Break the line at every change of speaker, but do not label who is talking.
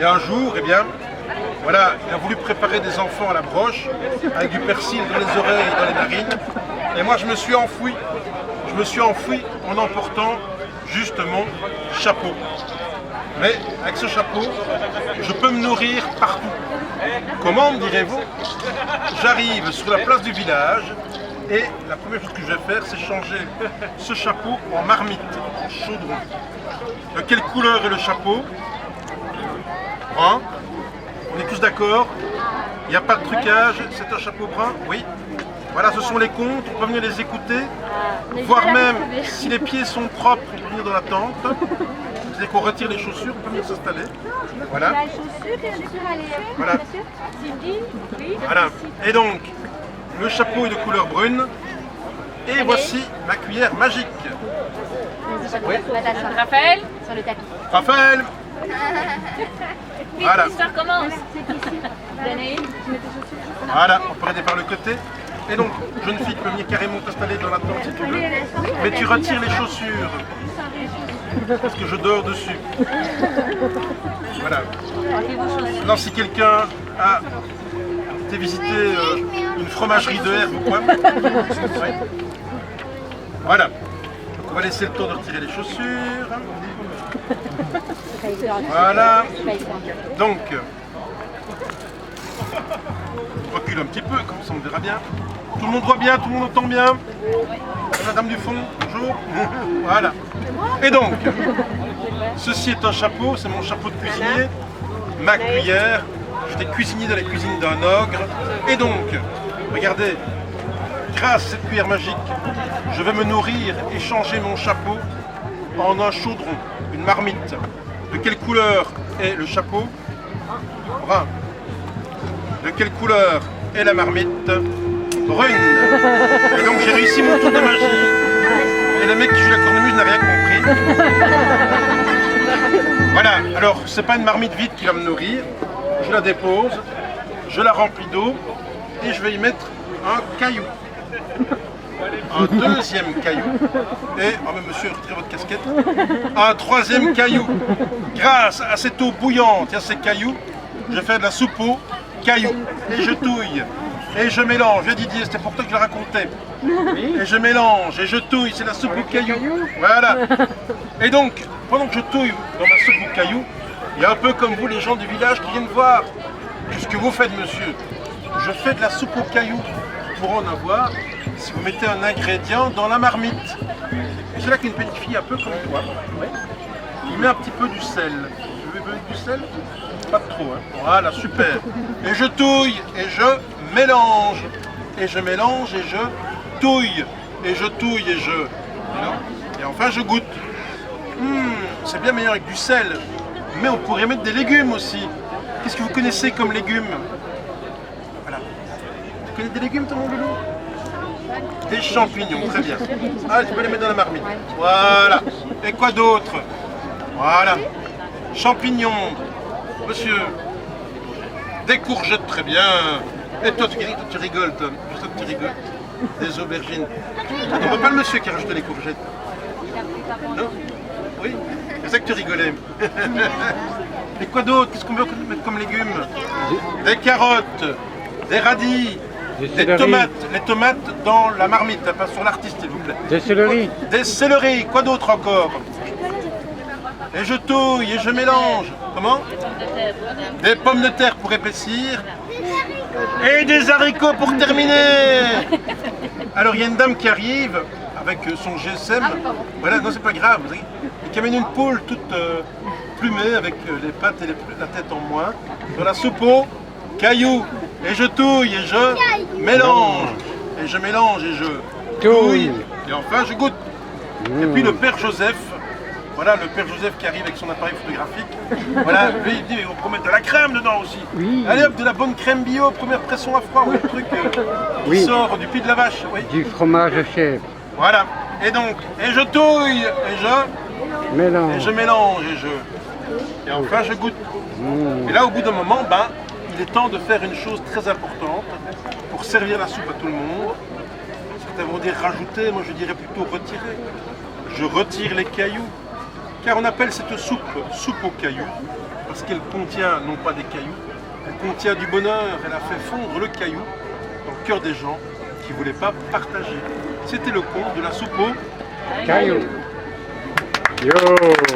Et un jour, eh bien, voilà, il a voulu préparer des enfants à la broche, avec du persil dans les oreilles et dans les narines. Et moi, je me suis enfoui. Je me suis enfoui en emportant juste mon chapeau. Mais avec ce chapeau, je peux me nourrir partout. Comment, me direz-vous? J'arrive sur la place du village et la première chose que je vais faire, c'est changer ce chapeau en marmite, en chaudron. De quelle couleur est le chapeau? Brun. On est tous d'accord? Il n'y a pas de trucage, c'est un chapeau brun? Oui. Voilà, ce sont les contes, on peut venir les écouter, voire même, si les pieds sont propres, on peut venir dans la tente. Dès qu'on retire les chaussures, on peut venir s'installer. Voilà. Voilà. Voilà. Et donc, le chapeau est de couleur brune. Et voici ma cuillère magique.
Oui. Raphaël, sur le tapis.
Raphaël. Voilà.
L'histoire commence.
Voilà, on peut regarder par le côté. Et donc, jeune fille, tu peux venir carrément t'installer dans la tente si tu veux. Mais tu retires les chaussures. Parce que je dors dessus. Voilà. Alors si quelqu'un a été visiter une fromagerie de herbe ou quoi. Voilà. Donc on va laisser le temps de retirer les chaussures. Voilà. Donc, on recule un petit peu, comme ça on verra bien. Tout le monde voit bien, tout le monde entend bien. Madame du fond, bonjour. Voilà. Et donc, ceci est un chapeau, c'est mon chapeau de cuisinier, ma cuillère. J'étais cuisinier dans la cuisine d'un ogre. Et donc, regardez, grâce à cette cuillère magique, je vais me nourrir et changer mon chapeau en un chaudron, une marmite. De quelle couleur est le chapeau? Brun. De quelle couleur est la marmite? Brune. Et donc j'ai réussi mon tour de magie. Et le mec qui joue la cornemuse n'a rien compris. Voilà, alors c'est pas une marmite vide qui va me nourrir. Je la dépose, je la remplis d'eau et je vais y mettre un caillou. Un deuxième caillou. Et, oh mais monsieur, retirez votre casquette. Un troisième caillou. Grâce à cette eau bouillante et à ces cailloux, je fais de la soupe aux cailloux. Et je touille. Et je mélange, viens Didier, c'était pour toi que je le racontais. Et je mélange, et je touille, c'est la soupe aux cailloux. Voilà. Et donc, pendant que je touille dans ma soupe aux cailloux, il y a un peu comme vous, les gens du village qui viennent voir. Qu'est-ce que vous faites, monsieur? Je fais de la soupe aux cailloux. Pour en avoir, si vous mettez un ingrédient dans la marmite. Et c'est là qu'une petite fille un peu comme toi, il met un petit peu du sel. Je veux du sel? Pas trop, hein. Voilà, super. Et je touille, et je mélange, et je mélange, et je touille, et je touille, et je... Et enfin je goûte. C'est bien meilleur avec du sel, mais on pourrait mettre des légumes aussi. Qu'est-ce que vous connaissez comme légumes? Voilà. Tu connais des légumes, ton loulou? Des champignons, très bien. Ah, tu peux les mettre dans la marmite. Voilà. Et quoi d'autre? Voilà. Champignons, monsieur. Des courgettes, très bien. Et toi, tu rigoles, Tom. Je sais que tu rigoles. Des aubergines. On ne voit pas le monsieur qui a rajouté les courgettes. Non? Oui? C'est ça que tu rigolais. Et quoi d'autre? Qu'est-ce qu'on veut mettre comme légumes? Des carottes, des radis, des tomates. Les tomates dans la marmite, pas sur l'artiste, s'il vous plaît.
Des céleris.
Des céleris. Quoi d'autre encore? Et je touille et je mélange. Comment? Des pommes de terre pour épaissir. Et des haricots pour terminer. Alors il y a une dame qui arrive avec son GSM. Voilà, non c'est pas grave. Et qui amène une poule toute plumée avec les pattes et la tête en moins. Dans la soupe aux cailloux. Et je touille et je mélange. Et je mélange et je touille. Et enfin je goûte. Et puis le père Joseph. Voilà, le père Joseph qui arrive avec son appareil photographique. Voilà, lui il dit on peut mettre de la crème dedans aussi.
Oui.
Allez hop, de la bonne crème bio, première pression à froid, ou le truc qui sort du pied de la vache. Oui.
Du fromage chèvre.
Voilà, et donc, et je touille, et je
Mélange.
mélange, et enfin je goûte. Et là au bout d'un moment, ben, il est temps de faire une chose très importante pour servir la soupe à tout le monde. Certains vont dire rajouter, moi je dirais plutôt retirer. Je retire les cailloux. Car on appelle cette soupe, soupe aux cailloux, parce qu'elle contient non pas des cailloux, elle contient du bonheur. Elle a fait fondre le caillou dans le cœur des gens qui ne voulaient pas partager. C'était le conte de la soupe au
Caillou. Yo.